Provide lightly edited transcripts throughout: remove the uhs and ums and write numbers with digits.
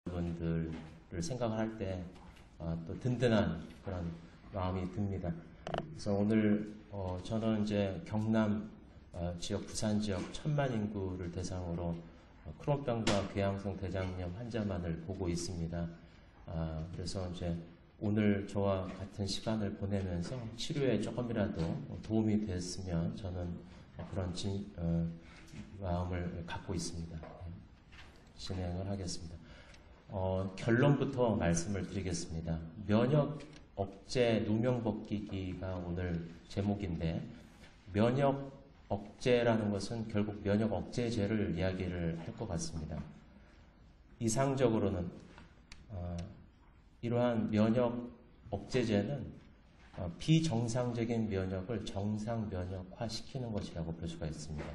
분들을 생각을 할 때 또 든든한 그런 마음이 듭니다. 그래서 오늘 저는 이제 경남 지역, 부산 지역 1000만 인구를 대상으로 크론병과 궤양성 대장염 환자만을 보고 있습니다. 그래서 이제 오늘 저와 같은 시간을 보내면서 치료에 조금이라도 도움이 됐으면 저는 그런 마음을 갖고 있습니다. 진행을 하겠습니다. 결론부터 말씀을 드리겠습니다. 면역 억제 누명 벗기기가 오늘 제목인데, 면역 억제라는 것은 결국 면역 억제제를 이야기를 할 것 같습니다. 이상적으로는 이러한 면역 억제제는 비정상적인 면역을 정상 면역화 시키는 것이라고 볼 수가 있습니다.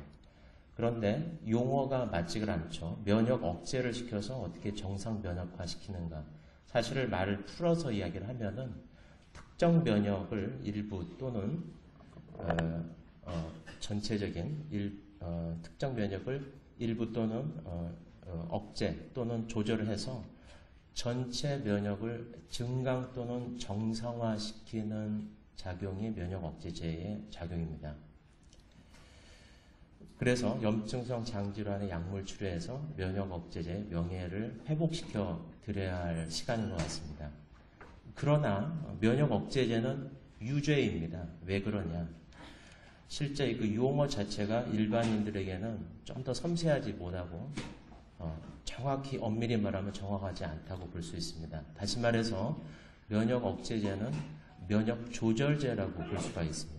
그런데 용어가 맞지가 않죠. 면역 억제를 시켜서 어떻게 정상 면역화 시키는가. 사실을 말을 풀어서 이야기를 하면은 특정 면역을 일부 또는 전체적인 특정 면역을 일부 또는 억제 또는 조절을 해서 전체 면역을 증강 또는 정상화시키는 작용이 면역 억제제의 작용입니다. 그래서 염증성 장질환의 약물 치료에서 면역 억제제의 명예를 회복시켜 드려야 할 시간인 것 같습니다. 그러나 면역 억제제는 유죄입니다. 왜 그러냐? 실제 그 용어 자체가 일반인들에게는 좀 더 섬세하지 못하고 정확히 엄밀히 말하면 정확하지 않다고 볼 수 있습니다. 다시 말해서 면역 억제제는 면역 조절제라고 볼 수가 있습니다.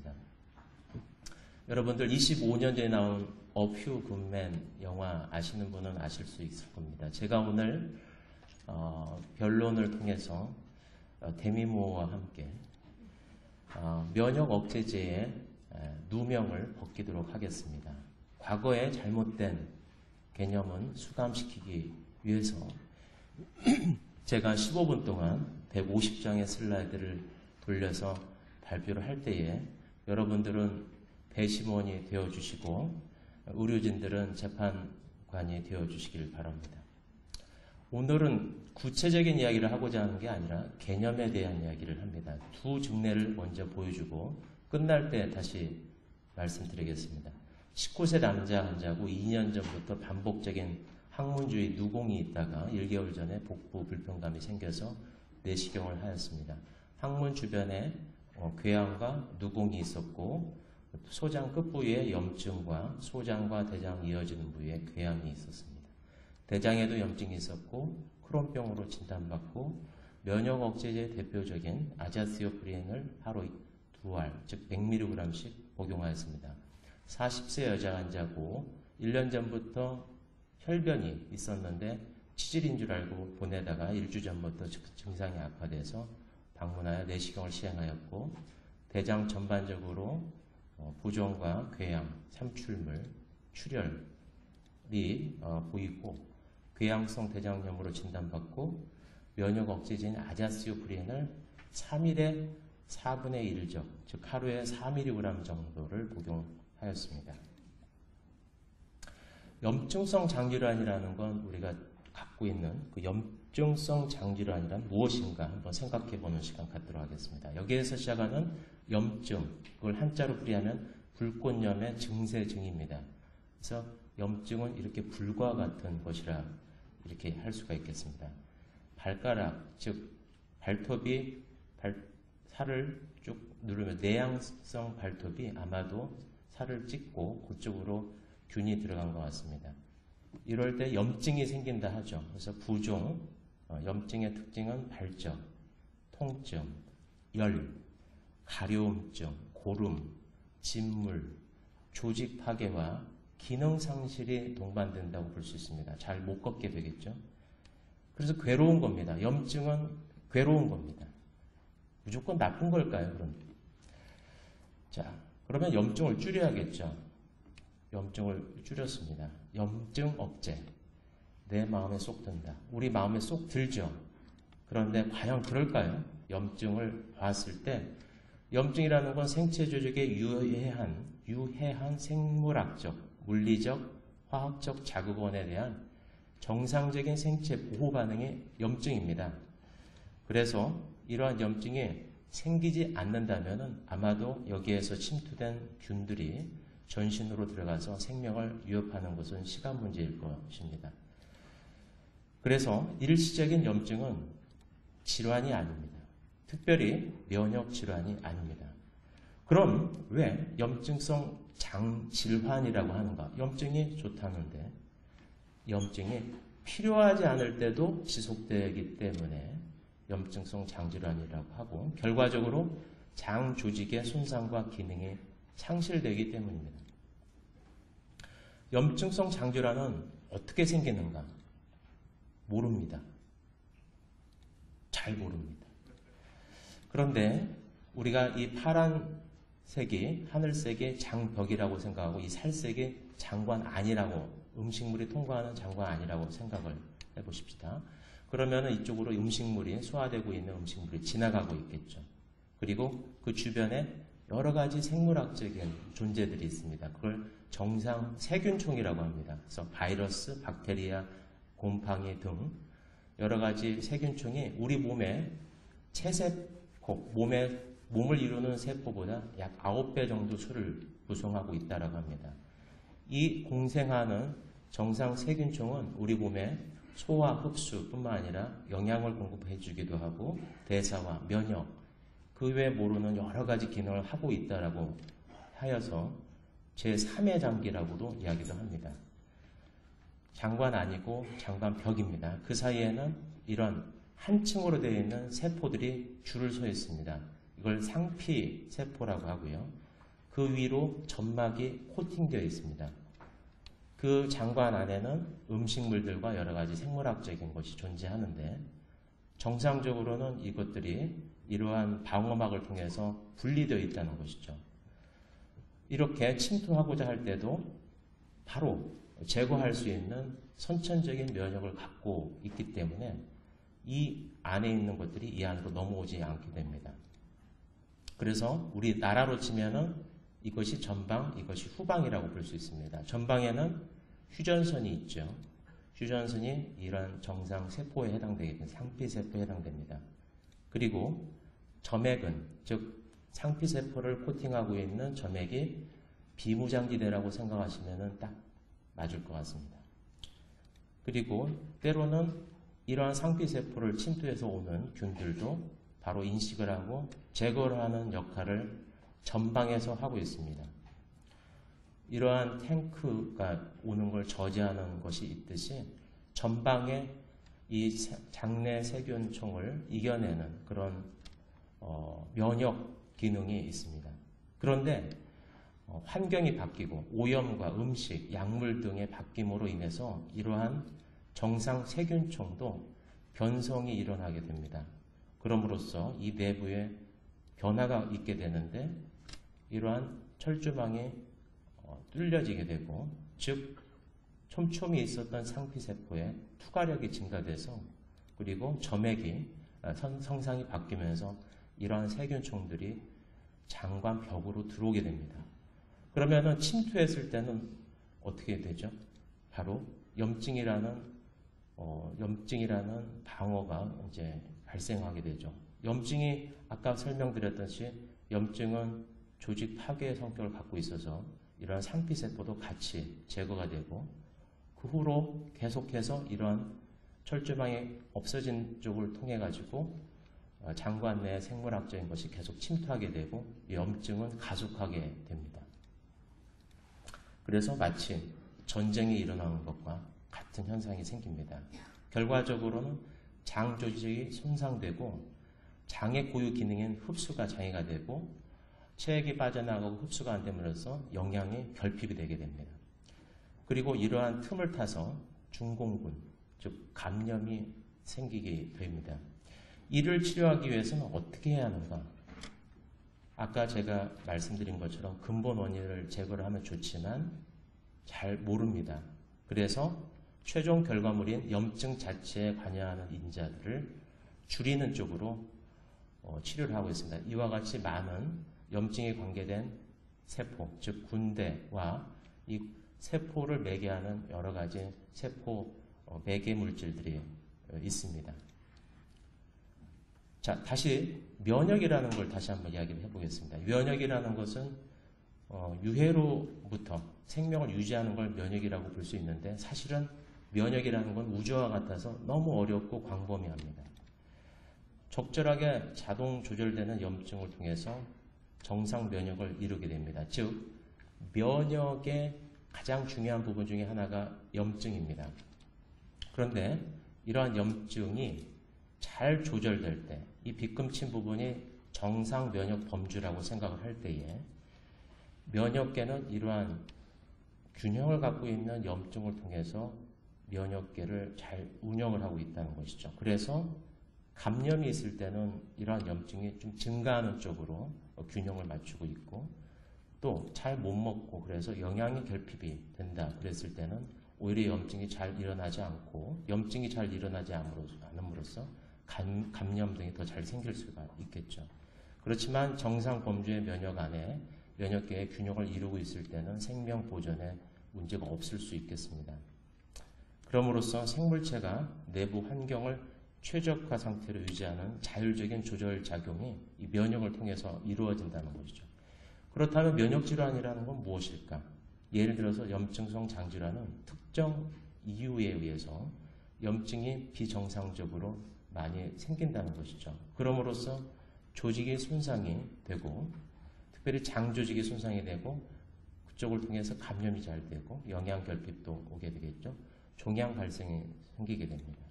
여러분들 25년 전에 나온 A Few Good Men 영화 아시는 분은 아실 수 있을 겁니다. 제가 오늘 변론을 통해서 데미모어와 함께 면역 억제제의 누명을 벗기도록 하겠습니다. 과거의 잘못된 개념은 수감시키기 위해서 제가 15분 동안 150장의 슬라이드를 돌려서 발표를 할 때에 여러분들은 배심원이 되어주시고 의료진들은 재판관이 되어주시길 바랍니다. 오늘은 구체적인 이야기를 하고자 하는 게 아니라 개념에 대한 이야기를 합니다. 두 증례를 먼저 보여주고 끝날 때 다시 말씀드리겠습니다. 19세 남자 환자고 2년 전부터 반복적인 항문주의 누공이 있다가 1개월 전에 복부 불편감이 생겨서 내시경을 하였습니다. 항문 주변에 궤양과 누공이 있었고 소장 끝부위에 염증과 소장과 대장 이어지는 부위에 궤양이 있었습니다. 대장에도 염증이 있었고 크론병으로 진단받고 면역 억제제 대표적인 아자시오프린을 하루 2알, 즉 100mg씩 복용하였습니다. 40세 여자 환자고 1년 전부터 혈변이 있었는데 치질인 줄 알고 보내다가 1주 전부터 증상이 악화돼서 방문하여 내시경을 시행하였고 대장 전반적으로 부종과 궤양, 삼출물, 출혈이 보이고 궤양성 대장염으로 진단받고 면역 억제제인 아자시오프린을 3일에 4분의 1적, 즉 하루에 4mg 정도를 복용하였습니다. 염증성 장질환이라는 건 우리가 갖고 있는 그 염증성 장질환이란 무엇인가 한번 생각해 보는 시간 갖도록 하겠습니다. 여기에서 시작하는 염증, 그걸 한자로 풀이하면 불꽃염의 증세증입니다. 그래서 염증은 이렇게 불과 같은 것이라 이렇게 할 수가 있겠습니다. 발가락, 즉 발톱이 살을 쭉 누르면 내향성 발톱이 아마도 살을 찍고 그쪽으로 균이 들어간 것 같습니다. 이럴 때 염증이 생긴다 하죠. 그래서 부종, 염증의 특징은 발적, 통증, 열, 가려움증, 고름, 진물, 조직 파괴와 기능 상실이 동반된다고 볼 수 있습니다. 잘 못 걷게 되겠죠. 그래서 괴로운 겁니다. 염증은 괴로운 겁니다. 무조건 나쁜 걸까요, 그럼? 자, 그러면 염증을 줄여야겠죠. 염증을 줄였습니다. 염증 억제. 내 마음에 쏙 든다. 우리 마음에 쏙 들죠. 그런데 과연 그럴까요? 염증을 봤을 때 염증이라는 건 생체 조직에 유해한 생물학적, 물리적, 화학적 자극원에 대한 정상적인 생체 보호 반응이 염증입니다. 그래서 이러한 염증이 생기지 않는다면 아마도 여기에서 침투된 균들이 전신으로 들어가서 생명을 위협하는 것은 시간 문제일 것입니다. 그래서 일시적인 염증은 질환이 아닙니다. 특별히 면역 질환이 아닙니다. 그럼 왜 염증성 장질환이라고 하는가? 염증이 좋다는데 염증이 필요하지 않을 때도 지속되기 때문에 염증성 장질환이라고 하고 결과적으로 장 조직의 손상과 기능이 상실되기 때문입니다. 염증성 장질환은 어떻게 생기는가? 모릅니다. 잘 모릅니다. 그런데 우리가 이 파란색이 하늘색이 장벽이라고 생각하고 이 살색이 장관 아니라고 음식물이 통과하는 장관 아니라고 생각을 해보십시다. 그러면 이쪽으로 음식물이 소화되고 있는 음식물이 지나가고 있겠죠. 그리고 그 주변에 여러 가지 생물학적인 존재들이 있습니다. 그걸 정상 세균총이라고 합니다. 그래서 바이러스, 박테리아, 곰팡이 등 여러 가지 세균총이 우리 몸의 체세포, 몸을 이루는 세포보다 약 9배 정도 수를 구성하고 있다고 합니다. 이 공생하는 정상 세균총은 우리 몸에 소화, 흡수뿐만 아니라 영양을 공급해 주기도 하고 대사와 면역, 그 외에 모르는 여러 가지 기능을 하고 있다라고 하여서 제3의 장기라고도 이야기도 합니다. 장관 아니고 장관벽입니다. 그 사이에는 이런 한 층으로 되어 있는 세포들이 줄을 서 있습니다. 이걸 상피 세포라고 하고요. 그 위로 점막이 코팅되어 있습니다. 그 장관 안에는 음식물들과 여러 가지 생물학적인 것이 존재하는데 정상적으로는 이것들이 이러한 방어막을 통해서 분리되어 있다는 것이죠. 이렇게 침투하고자 할 때도 바로 제거할 수 있는 선천적인 면역을 갖고 있기 때문에 이 안에 있는 것들이 이 안으로 넘어오지 않게 됩니다. 그래서 우리 나라로 치면은 이것이 전방, 이것이 후방이라고 볼 수 있습니다. 전방에는 휴전선이 있죠. 휴전선이 이런 정상 세포에 해당되겠습니다. 상피세포에 해당됩니다. 그리고 점액은, 즉 상피세포를 코팅하고 있는 점액이 비무장지대라고 생각하시면 딱 맞을 것 같습니다. 그리고 때로는 이러한 상피세포를 침투해서 오는 균들도 바로 인식을 하고 제거를 하는 역할을 전방에서 하고 있습니다. 이러한 탱크가 오는 걸 저지하는 것이 있듯이 전방에 이 장내 세균총을 이겨내는 그런 면역 기능이 있습니다. 그런데 환경이 바뀌고 오염과 음식, 약물 등의 바뀜으로 인해서 이러한 정상 세균총도 변성이 일어나게 됩니다. 그럼으로써 이 내부에 변화가 있게 되는데 이러한 철조망이 뚫려지게 되고, 즉 촘촘히 있었던 상피세포에 투과력이 증가돼서 그리고 점액이 성상이 바뀌면서 이러한 세균총들이 장관벽으로 들어오게 됩니다. 그러면은 침투했을 때는 어떻게 되죠? 바로 염증이라는 방어가 이제 발생하게 되죠. 염증이 아까 설명드렸듯이 염증은 조직 파괴의 성격을 갖고 있어서 이러한 상피세포도 같이 제거가 되고 그 후로 계속해서 이러한 철조망이 없어진 쪽을 통해 가지고 장관 내 생물학적인 것이 계속 침투하게 되고 염증은 가속하게 됩니다. 그래서 마치 전쟁이 일어나는 것과 같은 현상이 생깁니다. 결과적으로는 장 조직이 손상되고 장의 고유 기능인 흡수가 장애가 되고 체액이 빠져나가고 흡수가 안 됨으로써 영양이 결핍이 되게 됩니다. 그리고 이러한 틈을 타서 중공군, 즉 감염이 생기게 됩니다. 이를 치료하기 위해서는 어떻게 해야 하는가? 아까 제가 말씀드린 것처럼 근본 원인을 제거를 하면 좋지만 잘 모릅니다. 그래서 최종 결과물인 염증 자체에 관여하는 인자들을 줄이는 쪽으로 치료를 하고 있습니다. 이와 같이 많은 염증에 관계된 세포, 즉 군대와 이 세포를 매개하는 여러 가지 세포 매개 물질들이 있습니다. 자, 다시 면역이라는 걸 다시 한번 이야기를 해보겠습니다. 면역이라는 것은 유해로부터 생명을 유지하는 걸 면역이라고 볼 수 있는데 사실은 면역이라는 건 우주와 같아서 너무 어렵고 광범위합니다. 적절하게 자동 조절되는 염증을 통해서 정상 면역을 이루게 됩니다. 즉 면역의 가장 중요한 부분 중에 하나가 염증입니다. 그런데 이러한 염증이 잘 조절될 때, 이 빗금친 부분이 정상 면역 범주라고 생각을 할 때에 면역계는 이러한 균형을 갖고 있는 염증을 통해서 면역계를 잘 운영을 하고 있다는 것이죠. 그래서 감염이 있을 때는 이러한 염증이 좀 증가하는 쪽으로 균형을 맞추고 있고 또 잘 못 먹고 그래서 영양이 결핍이 된다 그랬을 때는 오히려 염증이 잘 일어나지 않고 염증이 잘 일어나지 않음으로써 감염 등이 더 잘 생길 수가 있겠죠. 그렇지만 정상 범주의 면역 안에 면역계의 균형을 이루고 있을 때는 생명 보존에 문제가 없을 수 있겠습니다. 그럼으로써 생물체가 내부 환경을 최적화 상태로 유지하는 자율적인 조절 작용이 이 면역을 통해서 이루어진다는 것이죠. 그렇다면 면역질환이라는 건 무엇일까? 예를 들어서 염증성 장질환은 특정 이유에 의해서 염증이 비정상적으로 많이 생긴다는 것이죠. 그럼으로써 조직의 손상이 되고 특별히 장 조직의 손상이 되고 그쪽을 통해서 감염이 잘 되고 영양 결핍도 오게 되겠죠. 종양 발생이 생기게 됩니다.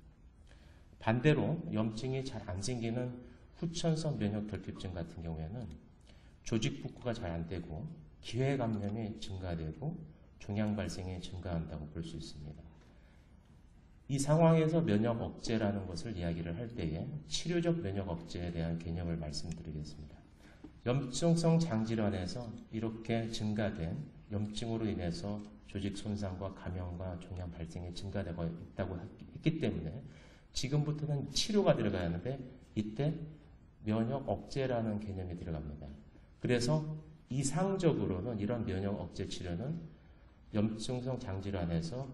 반대로 염증이 잘 안 생기는 후천성 면역 결핍증 같은 경우에는 조직 복구가 잘 안 되고 기회 감염이 증가되고 종양 발생이 증가한다고 볼 수 있습니다. 이 상황에서 면역 억제라는 것을 이야기를 할 때에 치료적 면역 억제에 대한 개념을 말씀드리겠습니다. 염증성 장질환에서 이렇게 증가된 염증으로 인해서 조직 손상과 감염과 종양 발생이 증가되고 있다고 했기 때문에 지금부터는 치료가 들어가야 하는데 이때 면역 억제라는 개념이 들어갑니다. 그래서 이상적으로는 이런 면역 억제 치료는 염증성 장질환에서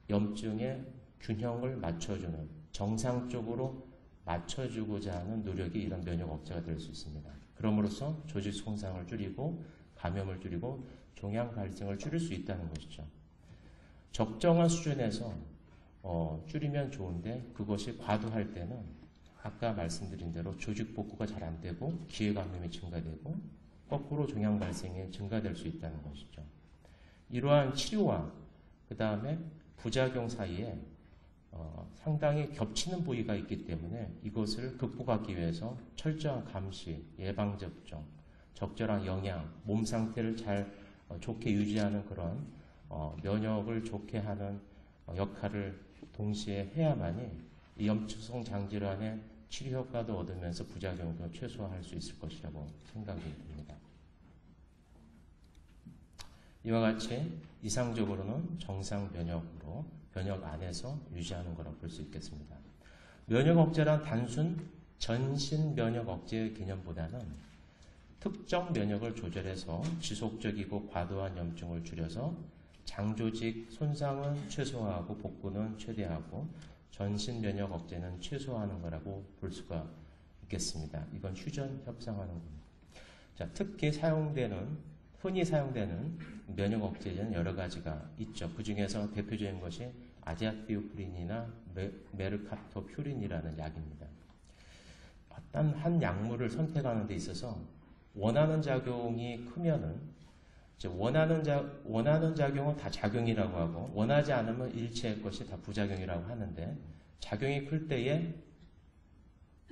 염증의 균형을 맞춰주는 정상적으로 맞춰주고자 하는 노력이 이런 면역 억제가 될 수 있습니다. 그럼으로써 조직 손상을 줄이고 감염을 줄이고 종양 발생을 줄일 수 있다는 것이죠. 적정한 수준에서 줄이면 좋은데 그것이 과도할 때는 아까 말씀드린 대로 조직 복구가 잘 안 되고 기회 감염이 증가되고 거꾸로 종양 발생이 증가될 수 있다는 것이죠. 이러한 치료와 그 다음에 부작용 사이에 상당히 겹치는 부위가 있기 때문에 이것을 극복하기 위해서 철저한 감시, 예방접종, 적절한 영양, 몸 상태를 잘 좋게 유지하는 그런 면역을 좋게 하는 역할을 동시에 해야만이 이 염증성 장질환의 치료 효과도 얻으면서 부작용도 최소화할 수 있을 것이라고 생각이 듭니다. 이와 같이 이상적으로는 정상 면역으로 면역 안에서 유지하는 거라고 볼 수 있겠습니다. 면역 억제란 단순 전신 면역 억제의 개념보다는 특정 면역을 조절해서 지속적이고 과도한 염증을 줄여서 장조직 손상은 최소화하고 복구는 최대하고 전신 면역 억제는 최소화하는 거라고 볼 수가 있겠습니다. 이건 휴전 협상하는 겁니다. 자, 특히 흔히 사용되는 면역 억제제는 여러 가지가 있죠. 그 중에서 대표적인 것이 아제아티오프린이나 메르카토퓨린이라는 약입니다. 어떤 한 약물을 선택하는 데 있어서 원하는 작용이 크면은 원하는 작용은 다 작용이라고 하고 원하지 않으면 일체의 것이 다 부작용이라고 하는데 작용이 클 때에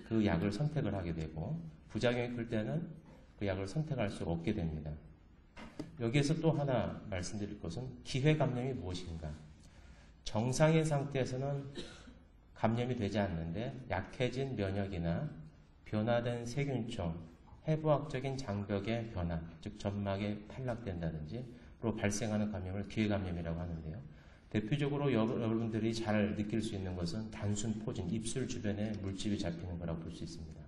그 약을 선택을 하게 되고 부작용이 클 때는 그 약을 선택할 수 없게 됩니다. 여기에서 또 하나 말씀드릴 것은 기회 감염이 무엇인가? 정상의 상태에서는 감염이 되지 않는데 약해진 면역이나 변화된 세균총, 해부학적인 장벽의 변화, 즉 점막에 탈락된다든지로 발생하는 감염을 기회 감염이라고 하는데요. 대표적으로 여러분들이 잘 느낄 수 있는 것은 단순 포진, 입술 주변에 물집이 잡히는 거라고 볼 수 있습니다.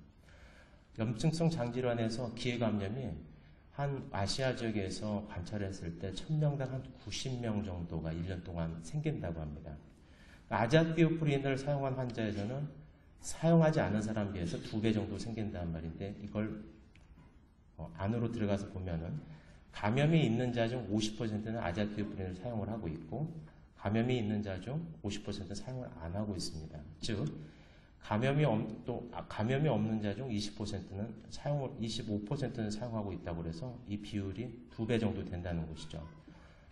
염증성 장질환에서 기회 감염이 한 아시아 지역에서 관찰했을 때 1000명당 한 90명 정도가 1년 동안 생긴다고 합니다. 아자티오프린을 사용한 환자에서는 사용하지 않은 사람에 비해서 2배 정도 생긴다는 말인데 이걸 안으로 들어가서 보면은 감염이 있는 자 중 50%는 아자티오프린을 사용을 하고 있고 감염이 있는 자 중 50%는 사용을 안 하고 있습니다. 즉 감염이 없는 자 중 20%는 25%는 사용하고 있다고 해서 이 비율이 2배 정도 된다는 것이죠.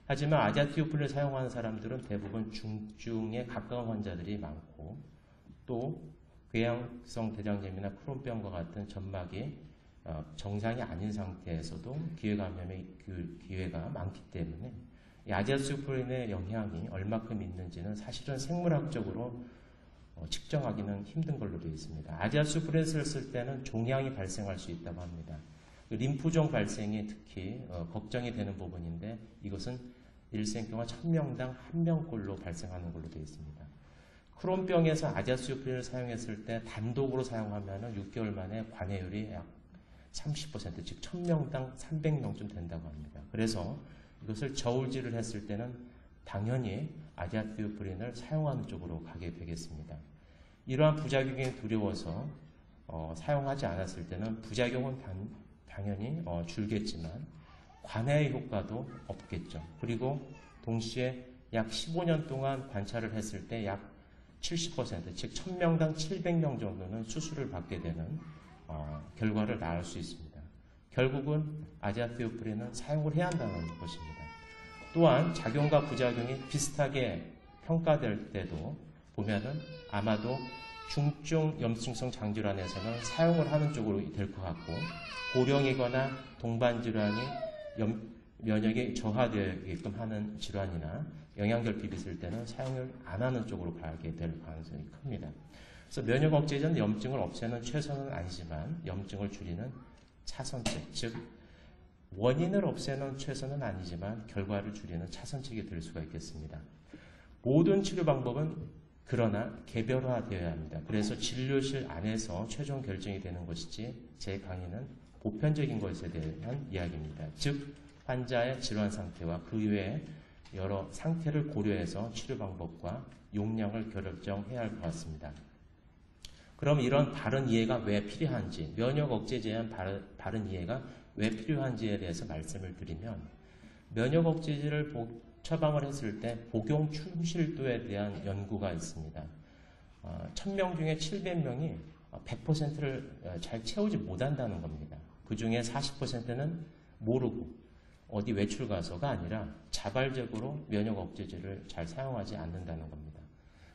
하지만 아자티오프린을 사용하는 사람들은 대부분 중증에 가까운 환자들이 많고 또 궤양성 대장염이나 크론병과 같은 점막이 정상이 아닌 상태에서도 기회감염의 기회가 많기 때문에 이 아자티오프린의 영향이 얼마큼 있는지는 사실은 생물학적으로 측정하기는 힘든 걸로 되어 있습니다. 아자티오프린을 쓸 때는 종양이 발생할 수 있다고 합니다. 림프종 발생이 특히 걱정이 되는 부분인데 이것은 일생경화 1000명당 1명꼴로 발생하는 걸로 되어 있습니다. 크론병에서 아자티오프린을 사용했을 때 단독으로 사용하면 6개월 만에 관해율이 약 30%, 즉 1000명당 300명쯤 된다고 합니다. 그래서 이것을 저울질을 했을 때는 당연히 아자티오프린을 사용하는 쪽으로 가게 되겠습니다. 이러한 부작용이 두려워서 사용하지 않았을 때는 부작용은 당연히 줄겠지만 관해의 효과도 없겠죠. 그리고 동시에 약 15년 동안 관찰을 했을 때 약 70%, 즉 1000명당 700명 정도는 수술을 받게 되는 결과를 낳을 수 있습니다. 결국은 아자티오프린은 사용을 해야 한다는 것입니다. 또한 작용과 부작용이 비슷하게 평가될 때도 보면은 아마도 중증 염증성 장질환에서는 사용을 하는 쪽으로 될 것 같고 고령이거나 동반 질환이 면역이 저하되게끔 하는 질환이나 영양결핍이 있을 때는 사용을 안 하는 쪽으로 가게 될 가능성이 큽니다. 그래서 면역 억제제는 염증을 없애는 최선은 아니지만 염증을 줄이는 차선책, 즉 원인을 없애는 최선은 아니지만 결과를 줄이는 차선책이 될 수가 있겠습니다. 모든 치료 방법은 그러나 개별화되어야 합니다. 그래서 진료실 안에서 최종 결정이 되는 것이지 제 강의는 보편적인 것에 대한 이야기입니다. 즉 환자의 질환 상태와 그 외에 여러 상태를 고려해서 치료 방법과 용량을 결정해야 할 것 같습니다. 그럼 이런 바른 이해가 왜 필요한지, 면역 억제제에 대한 바른 이해가 왜 필요한지에 대해서 말씀을 드리면 면역 억제제를 처방을 했을 때 복용 충실도에 대한 연구가 있습니다. 1000명 중에 700명이 100%를 잘 채우지 못한다는 겁니다. 그 중에 40%는 모르고 어디 외출 가서가 아니라 자발적으로 면역 억제제를 잘 사용하지 않는다는 겁니다.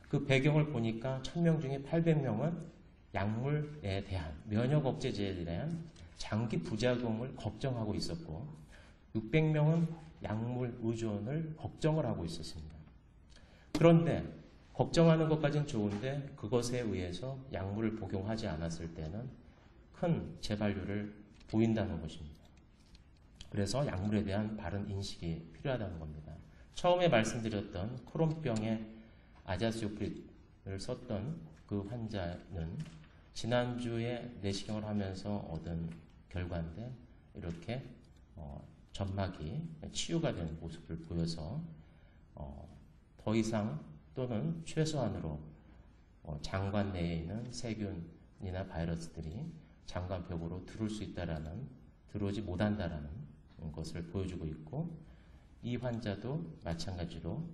그 배경을 보니까 1000명 중에 800명은 약물에 대한 면역 억제제에 대한 장기 부작용을 걱정하고 있었고 600명은 약물 의존을 걱정을 하고 있었습니다. 그런데 걱정하는 것까지는 좋은데 그것에 의해서 약물을 복용하지 않았을 때는 큰 재발률을 보인다는 것입니다. 그래서 약물에 대한 바른 인식이 필요하다는 겁니다. 처음에 말씀드렸던 크론병에 아자티오프린을 썼던 그 환자는 지난주에 내시경을 하면서 얻은 결과인데 이렇게 점막이 치유가 되는 모습을 보여서 더 이상 또는 최소한으로 장관 내에 있는 세균이나 바이러스들이 장관벽으로 들어오지 못한다라는 것을 보여주고 있고 이 환자도 마찬가지로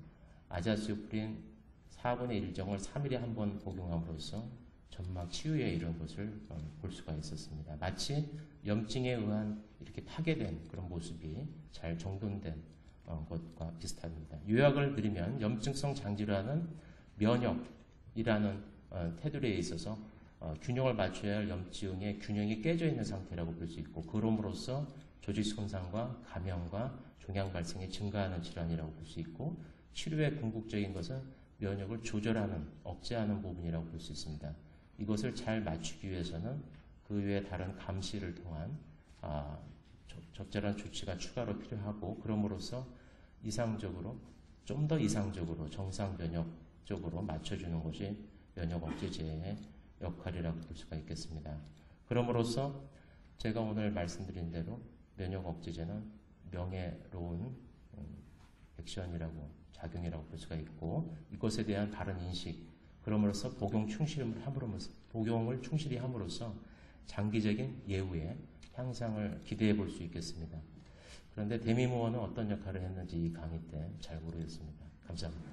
아자티오프린 4분의 1정을 3일에 한 번 복용함으로써 점막 치유에 이른 것을 볼 수가 있었습니다. 마치 염증에 의한 이렇게 파괴된 그런 모습이 잘 정돈된 것과 비슷합니다. 요약을 드리면 염증성 장질환은 면역이라는 테두리에 있어서 균형을 맞춰야 할 염증의 균형이 깨져 있는 상태라고 볼 수 있고 그럼으로써 조직 손상과 감염과 종양 발생이 증가하는 질환이라고 볼 수 있고 치료의 궁극적인 것은 면역을 조절하는, 억제하는 부분이라고 볼 수 있습니다. 이것을 잘 맞추기 위해서는 그 외에 다른 감시를 통한 적절한 조치가 추가로 필요하고 그럼으로써 이상적으로 좀 더 이상적으로 정상 면역 쪽으로 맞춰주는 것이 면역 억제제의 역할이라고 볼 수가 있겠습니다. 그럼으로써 제가 오늘 말씀드린 대로 면역 억제제는 명예로운 액션이라고 작용이라고 볼 수가 있고 이것에 대한 바른 인식 그럼으로써 복용을 충실히 함으로써 장기적인 예후의 향상을 기대해 볼 수 있겠습니다. 그런데 데미 무어는 어떤 역할을 했는지 이 강의 때 잘 모르겠습니다. 감사합니다.